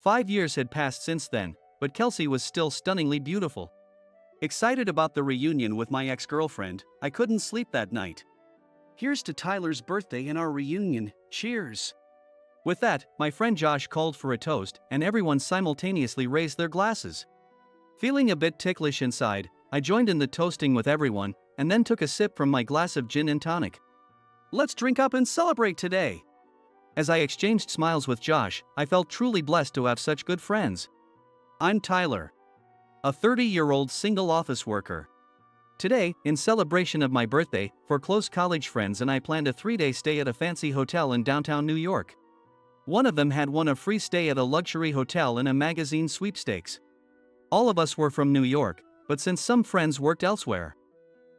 5 years had passed since then, but Kelsey was still stunningly beautiful. Excited about the reunion with my ex-girlfriend, I couldn't sleep that night. Here's to Tyler's birthday and our reunion, cheers! With that, my friend Josh called for a toast, and everyone simultaneously raised their glasses. Feeling a bit ticklish inside, I joined in the toasting with everyone, and then took a sip from my glass of gin and tonic. Let's drink up and celebrate today! As I exchanged smiles with Josh, I felt truly blessed to have such good friends. I'm Tyler, a 30-year-old single office worker. Today, in celebration of my birthday, for close college friends and I planned a 3-day stay at a fancy hotel in downtown New York. One of them had won a free stay at a luxury hotel in a magazine sweepstakes. All of us were from New York, but since some friends worked elsewhere,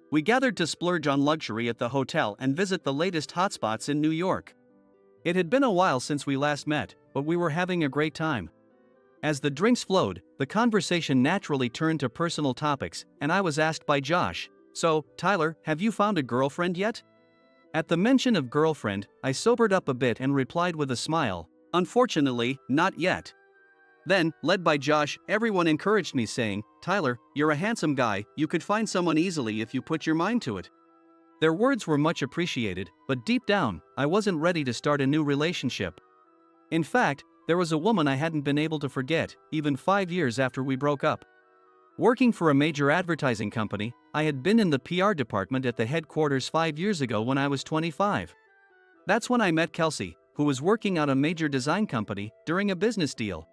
we gathered to splurge on luxury at the hotel and visit the latest hotspots in New York. It had been a while since we last met, but we were having a great time. As the drinks flowed, the conversation naturally turned to personal topics, and I was asked by Josh, "So, Tyler, have you found a girlfriend yet?" At the mention of girlfriend, I sobered up a bit and replied with a smile, "Unfortunately, not yet." Then, led by Josh, everyone encouraged me saying, "Tyler, you're a handsome guy, you could find someone easily if you put your mind to it." Their words were much appreciated, but deep down, I wasn't ready to start a new relationship. In fact, there was a woman I hadn't been able to forget, even 5 years after we broke up. Working for a major advertising company, I had been in the PR department at the headquarters 5 years ago when I was 25. That's when I met Kelsey, who was working at a major design company, during a business deal.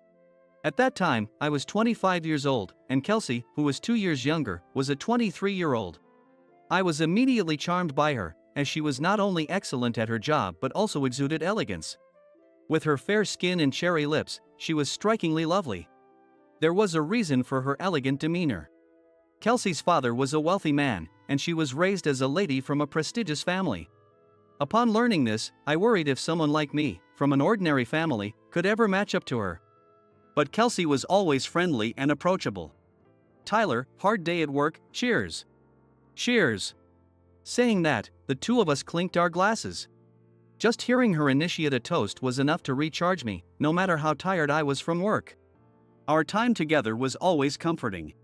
At that time, I was 25 years old, and Kelsey, who was 2 years younger, was a 23-year-old. I was immediately charmed by her, as she was not only excellent at her job but also exuded elegance. With her fair skin and cherry lips, she was strikingly lovely. There was a reason for her elegant demeanor. Kelsey's father was a wealthy man, and she was raised as a lady from a prestigious family. Upon learning this, I worried if someone like me, from an ordinary family, could ever match up to her. But Kelsey was always friendly and approachable. "Tyler, hard day at work, cheers." "Cheers." Saying that, the two of us clinked our glasses. Just hearing her initiate a toast was enough to recharge me, no matter how tired I was from work. Our time together was always comforting.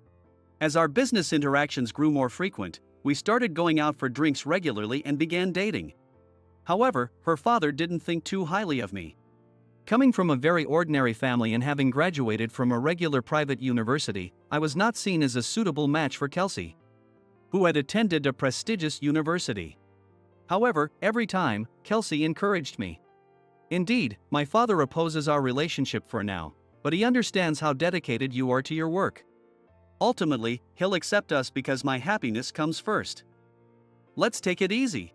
As our business interactions grew more frequent, we started going out for drinks regularly and began dating. However, her father didn't think too highly of me. Coming from a very ordinary family and having graduated from a regular private university, I was not seen as a suitable match for Kelsey, who had attended a prestigious university. However, every time, Kelsey encouraged me. "Indeed, my father opposes our relationship for now, but he understands how dedicated you are to your work. Ultimately, he'll accept us because my happiness comes first. Let's take it easy."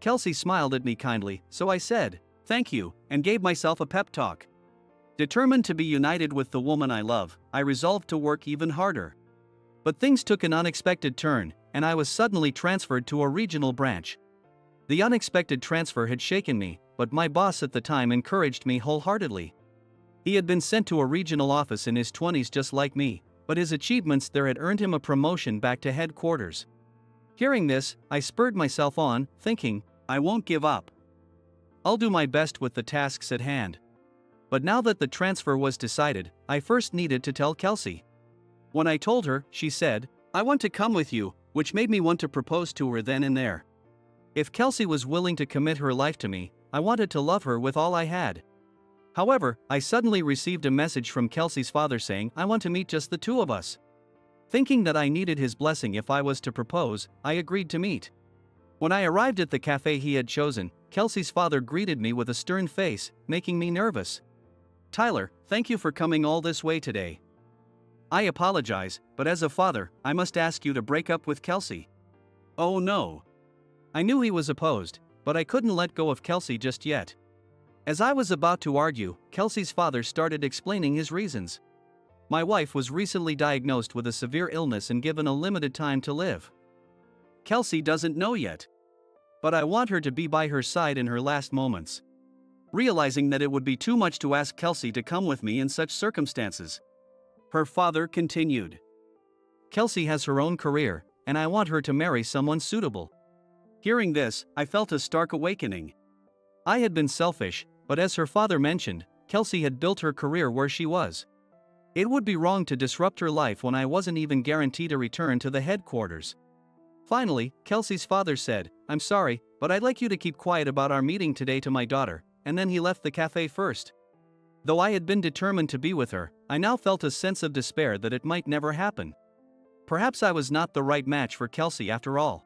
Kelsey smiled at me kindly, so I said, "Thank you," and gave myself a pep talk. Determined to be united with the woman I love, I resolved to work even harder. But things took an unexpected turn, and I was suddenly transferred to a regional branch. The unexpected transfer had shaken me, but my boss at the time encouraged me wholeheartedly. He had been sent to a regional office in his 20s just like me, but his achievements there had earned him a promotion back to headquarters. Hearing this, I spurred myself on, thinking, I won't give up. I'll do my best with the tasks at hand. But now that the transfer was decided, I first needed to tell Kelsey. When I told her, she said, "I want to come with you," which made me want to propose to her then and there. If Kelsey was willing to commit her life to me, I wanted to love her with all I had. However, I suddenly received a message from Kelsey's father saying I want to meet just the two of us. Thinking that I needed his blessing if I was to propose, I agreed to meet. When I arrived at the cafe he had chosen, Kelsey's father greeted me with a stern face, making me nervous. "Tyler, thank you for coming all this way today. I apologize, but as a father, I must ask you to break up with Kelsey." Oh no. I knew he was opposed, but I couldn't let go of Kelsey just yet. As I was about to argue, Kelsey's father started explaining his reasons. My wife was recently diagnosed with a severe illness and given a limited time to live. Kelsey doesn't know yet. But I want her to be by her side in her last moments. Realizing that it would be too much to ask Kelsey to come with me in such circumstances, her father continued. Kelsey has her own career, and I want her to marry someone suitable. Hearing this, I felt a stark awakening. I had been selfish, but as her father mentioned, Kelsey had built her career where she was. It would be wrong to disrupt her life when I wasn't even guaranteed a return to the headquarters. Finally, Kelsey's father said, "I'm sorry, but I'd like you to keep quiet about our meeting today to my daughter," and then he left the cafe first. Though I had been determined to be with her, I now felt a sense of despair that it might never happen. Perhaps I was not the right match for Kelsey after all.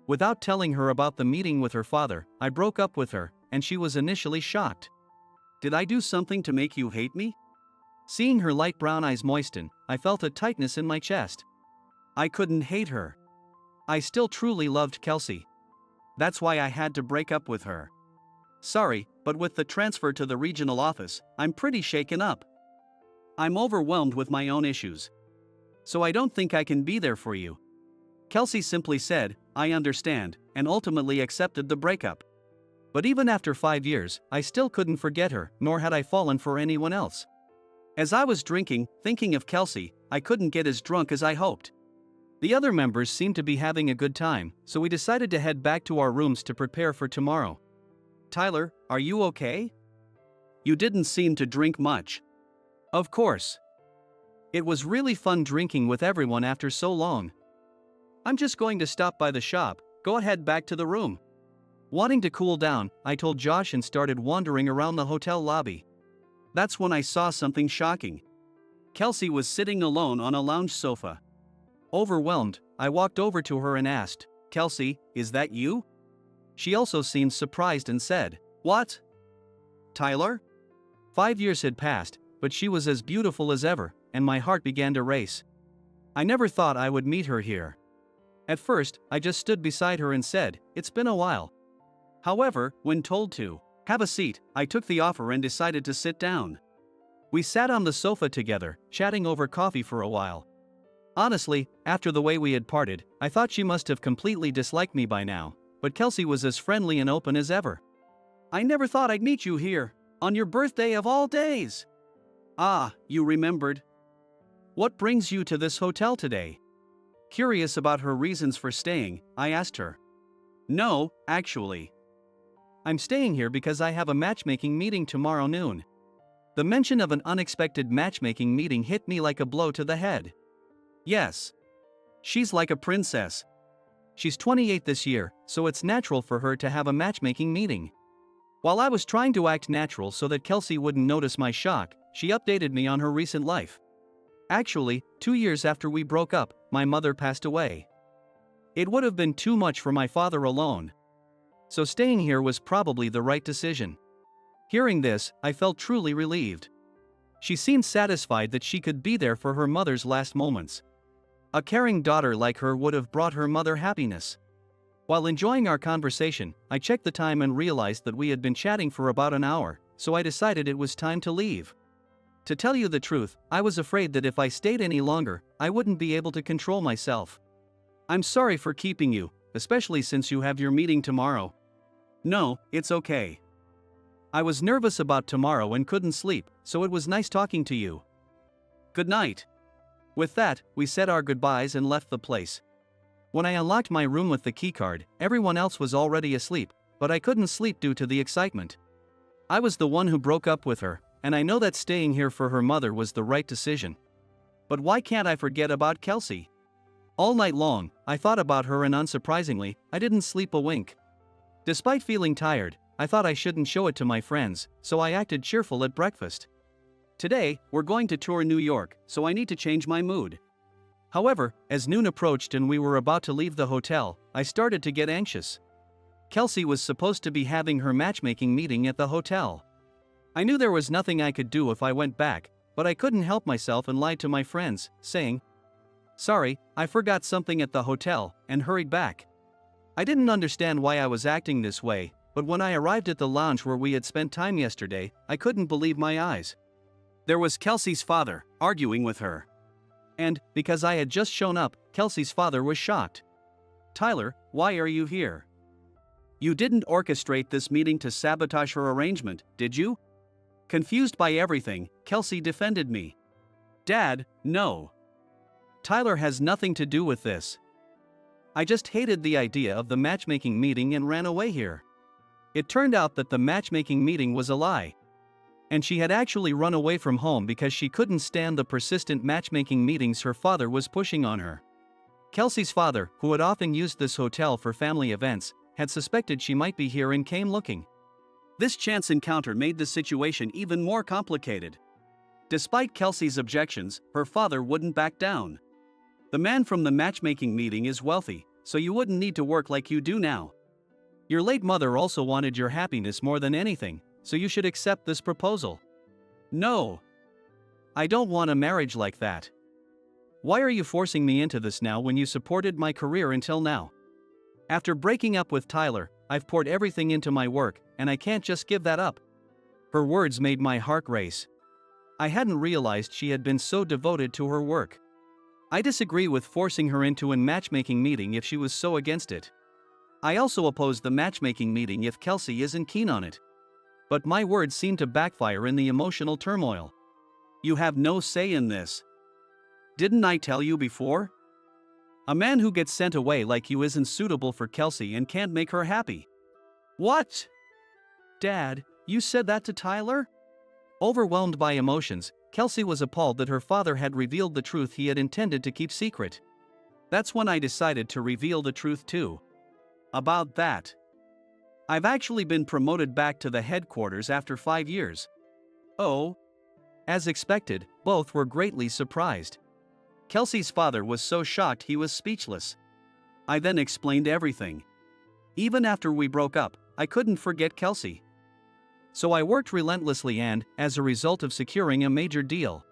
Without telling her about the meeting with her father, I broke up with her, and she was initially shocked. "Did I do something to make you hate me?" Seeing her light brown eyes moisten, I felt a tightness in my chest. I couldn't hate her. I still truly loved Kelsey. That's why I had to break up with her. "Sorry, but with the transfer to the regional office, I'm pretty shaken up. I'm overwhelmed with my own issues. So I don't think I can be there for you." Kelsey simply said, "I understand," and ultimately accepted the breakup. But even after 5 years, I still couldn't forget her, nor had I fallen for anyone else. As I was drinking, thinking of Kelsey, I couldn't get as drunk as I hoped. The other members seemed to be having a good time, so we decided to head back to our rooms to prepare for tomorrow. "Tyler, are you okay? You didn't seem to drink much." "Of course. It was really fun drinking with everyone after so long. I'm just going to stop by the shop, go ahead back to the room." Wanting to cool down, I told Josh and started wandering around the hotel lobby. That's when I saw something shocking. Kelsey was sitting alone on a lounge sofa. Overwhelmed, I walked over to her and asked, "Kelsey, is that you?" She also seemed surprised and said, "What? Tyler?" 5 years had passed, but she was as beautiful as ever, and my heart began to race. I never thought I would meet her here. At first, I just stood beside her and said, "It's been a while." However, when told to have a seat, I took the offer and decided to sit down. We sat on the sofa together, chatting over coffee for a while. Honestly, after the way we had parted, I thought she must have completely disliked me by now, but Kelsey was as friendly and open as ever. "I never thought I'd meet you here, on your birthday of all days." "Ah, you remembered. What brings you to this hotel today?" Curious about her reasons for staying, I asked her. "No, actually. I'm staying here because I have a matchmaking meeting tomorrow noon." The mention of an unexpected matchmaking meeting hit me like a blow to the head. Yes. She's like a princess. She's 28 this year, so it's natural for her to have a matchmaking meeting. While I was trying to act natural so that Kelsey wouldn't notice my shock, she updated me on her recent life. Actually, 2 years after we broke up, my mother passed away. It would have been too much for my father alone. So staying here was probably the right decision. Hearing this, I felt truly relieved. She seemed satisfied that she could be there for her mother's last moments. A caring daughter like her would have brought her mother happiness. While enjoying our conversation, I checked the time and realized that we had been chatting for about an hour, so I decided it was time to leave. To tell you the truth, I was afraid that if I stayed any longer, I wouldn't be able to control myself. "I'm sorry for keeping you, especially since you have your meeting tomorrow." "No, it's okay. I was nervous about tomorrow and couldn't sleep, so it was nice talking to you. Good night." With that, we said our goodbyes and left the place. When I unlocked my room with the keycard, everyone else was already asleep, but I couldn't sleep due to the excitement. I was the one who broke up with her, and I know that staying here for her mother was the right decision. But why can't I forget about Kelsey? All night long, I thought about her and unsurprisingly, I didn't sleep a wink. Despite feeling tired, I thought I shouldn't show it to my friends, so I acted cheerful at breakfast. Today, we're going to tour New York, so I need to change my mood. However, as noon approached and we were about to leave the hotel, I started to get anxious. Kelsey was supposed to be having her matchmaking meeting at the hotel. I knew there was nothing I could do if I went back, but I couldn't help myself and lied to my friends, saying, "Sorry, I forgot something at the hotel," and hurried back. I didn't understand why I was acting this way, but when I arrived at the lounge where we had spent time yesterday, I couldn't believe my eyes. There was Kelsey's father, arguing with her. And, because I had just shown up, Kelsey's father was shocked. "Tyler, why are you here? You didn't orchestrate this meeting to sabotage her arrangement, did you?" Confused by everything, Kelsey defended me. "Dad, no. Tyler has nothing to do with this. I just hated the idea of the matchmaking meeting and ran away here." It turned out that the matchmaking meeting was a lie. And she had actually run away from home because she couldn't stand the persistent matchmaking meetings her father was pushing on her. Kelsey's father, who had often used this hotel for family events, had suspected she might be here and came looking. This chance encounter made the situation even more complicated. Despite Kelsey's objections, her father wouldn't back down. The man from the matchmaking meeting is wealthy, so you wouldn't need to work like you do now. Your late mother also wanted your happiness more than anything, so you should accept this proposal. No. I don't want a marriage like that. Why are you forcing me into this now when you supported my career until now? After breaking up with Tyler, I've poured everything into my work, and I can't just give that up. Her words made my heart race. I hadn't realized she had been so devoted to her work. I disagree with forcing her into a matchmaking meeting if she was so against it. I also oppose the matchmaking meeting if Kelsey isn't keen on it. But my words seem to backfire in the emotional turmoil. You have no say in this. Didn't I tell you before? A man who gets sent away like you isn't suitable for Kelsey and can't make her happy. What? Dad, you said that to Tyler? Overwhelmed by emotions, Kelsey was appalled that her father had revealed the truth he had intended to keep secret. That's when I decided to reveal the truth too. About that. I've actually been promoted back to the headquarters after 5 years. Oh? As expected, both were greatly surprised. Kelsey's father was so shocked he was speechless. I then explained everything. Even after we broke up, I couldn't forget Kelsey. So I worked relentlessly and, as a result of securing a major deal,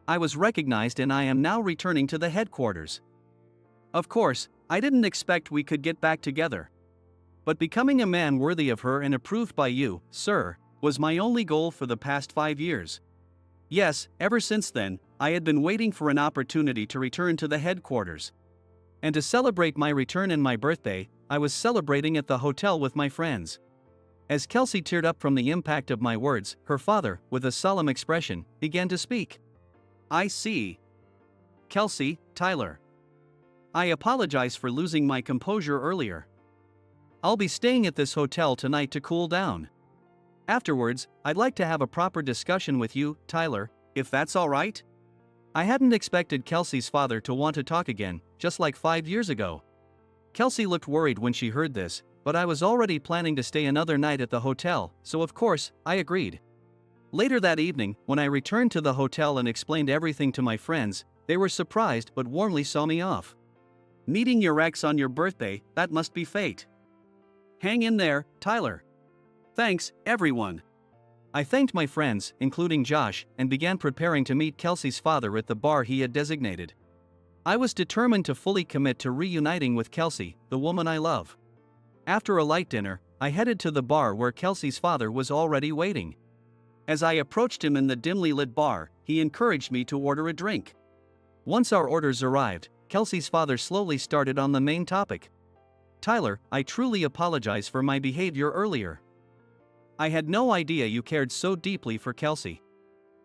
I was recognized and I am now returning to the headquarters. Of course, I didn't expect we could get back together. But becoming a man worthy of her and approved by you, sir, was my only goal for the past 5 years. Yes, ever since then, I had been waiting for an opportunity to return to the headquarters. And to celebrate my return and my birthday, I was celebrating at the hotel with my friends. As Kelsey teared up from the impact of my words, her father, with a solemn expression, began to speak. I see. Kelsey, Tyler. I apologize for losing my composure earlier. I'll be staying at this hotel tonight to cool down. Afterwards, I'd like to have a proper discussion with you, Tyler, if that's all right. I hadn't expected Kelsey's father to want to talk again, just like 5 years ago. Kelsey looked worried when she heard this, but I was already planning to stay another night at the hotel, so of course, I agreed. Later that evening, when I returned to the hotel and explained everything to my friends, they were surprised but warmly saw me off. Meeting your ex on your birthday, that must be fate. Hang in there, Tyler. Thanks, everyone. I thanked my friends, including Josh, and began preparing to meet Kelsey's father at the bar he had designated. I was determined to fully commit to reuniting with Kelsey, the woman I love. After a light dinner, I headed to the bar where Kelsey's father was already waiting. As I approached him in the dimly lit bar, he encouraged me to order a drink. Once our orders arrived, Kelsey's father slowly started on the main topic. Tyler, I truly apologize for my behavior earlier. I had no idea you cared so deeply for Kelsey.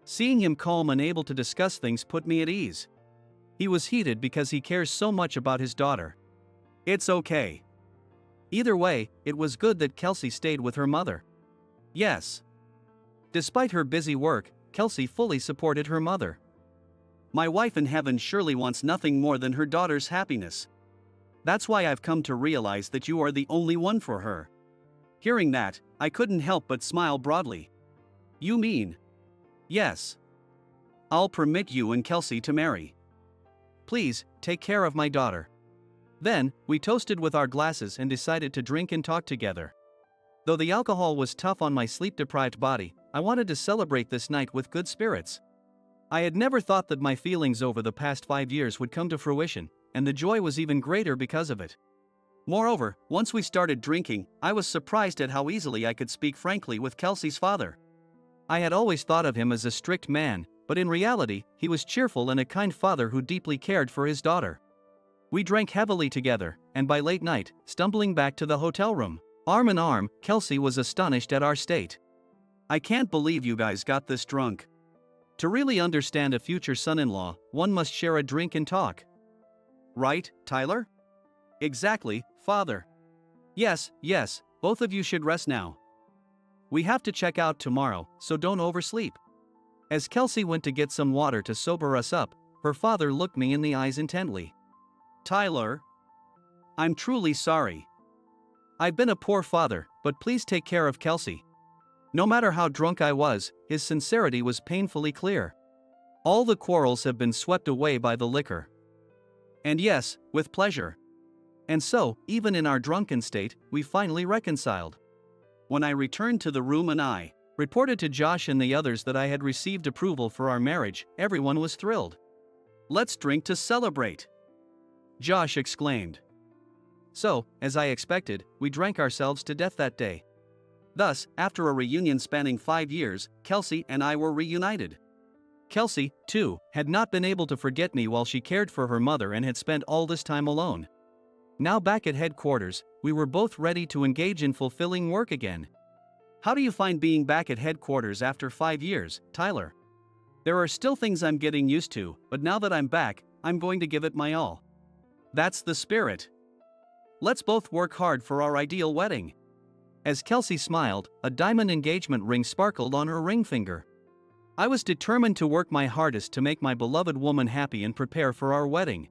Seeing him calm and able to discuss things put me at ease. He was heated because he cares so much about his daughter. It's okay. Either way, it was good that Kelsey stayed with her mother. Yes. Despite her busy work, Kelsey fully supported her mother. My wife in heaven surely wants nothing more than her daughter's happiness. That's why I've come to realize that you are the only one for her. Hearing that, I couldn't help but smile broadly. You mean? Yes. I'll permit you and Kelsey to marry. Please, take care of my daughter. Then, we toasted with our glasses and decided to drink and talk together. Though the alcohol was tough on my sleep-deprived body, I wanted to celebrate this night with good spirits. I had never thought that my feelings over the past 5 years would come to fruition, and the joy was even greater because of it. Moreover, once we started drinking, I was surprised at how easily I could speak frankly with Kelsey's father. I had always thought of him as a strict man, but in reality, he was cheerful and a kind father who deeply cared for his daughter. We drank heavily together, and by late night, stumbling back to the hotel room, arm in arm, Kelsey was astonished at our state. I can't believe you guys got this drunk. To really understand a future son-in-law, one must share a drink and talk. Right, Tyler? Exactly, father. Yes, both of you should rest now. We have to check out tomorrow, so don't oversleep. As Kelsey went to get some water to sober us up, her father looked me in the eyes intently. Tyler, I'm truly sorry. I've been a poor father, but please take care of Kelsey. No matter how drunk I was, his sincerity was painfully clear. All the quarrels have been swept away by the liquor. And yes, with pleasure. And so, even in our drunken state, we finally reconciled. When I returned to the room and I reported to Josh and the others that I had received approval for our marriage, everyone was thrilled. Let's drink to celebrate, Josh exclaimed. So, as I expected, we drank ourselves to death that day. Thus, after a reunion spanning 5 years, Kelsey and I were reunited. Kelsey, too, had not been able to forget me while she cared for her mother and had spent all this time alone. Now back at headquarters, we were both ready to engage in fulfilling work again. How do you find being back at headquarters after 5 years, Tyler? There are still things I'm getting used to, but now that I'm back, I'm going to give it my all. That's the spirit. Let's both work hard for our ideal wedding. As Kelsey smiled, a diamond engagement ring sparkled on her ring finger. I was determined to work my hardest to make my beloved woman happy and prepare for our wedding.